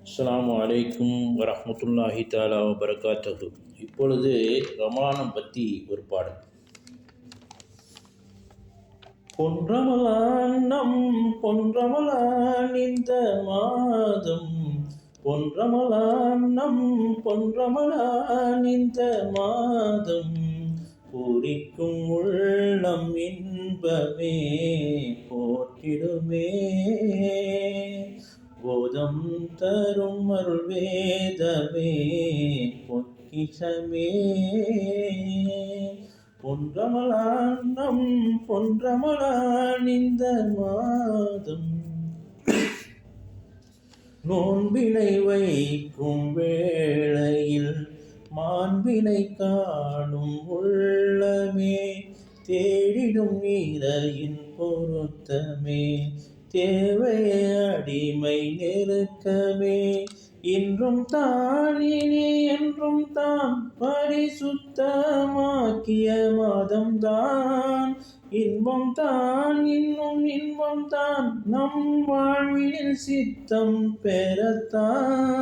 அஸ்ஸலாமு அலைக்கும் வரஹ்மத்துல்லாஹி தஆலா வபரகாத்துஹு. இப்பொழுது ரமலானை பற்றி ஒரு பாடல். பொன்ரமலான் நம் பொன்ரமலான் இந்த மாதம், பொன்ரமலான் நம் பொன்ரமலான் இந்த மாதம், பூரிக்கும் உள்ளம் இன்பமே போற்றிடுமே, போதம் தரும் அருள் வேதமே பொக்கிஷமே. பொன்ரமலான் நம் பொன்ரமலான் இந்த மாதம், நோன்பினை வைக்கும் வேளையில் மாண்பினை காணும் உள்ளமே, தேடிடும் இறையின் பொருத்தமே, தேவை அடிமை நெருக்கமே, இன்றும் தான் இனி என்றும் தான் பரிசுத்தமாக்கிய மாதம் தான், இன்பம் தான் இன்னும் இன்பம் தான் நம் வாழ்வில் சித்தம் பெறத்தான்.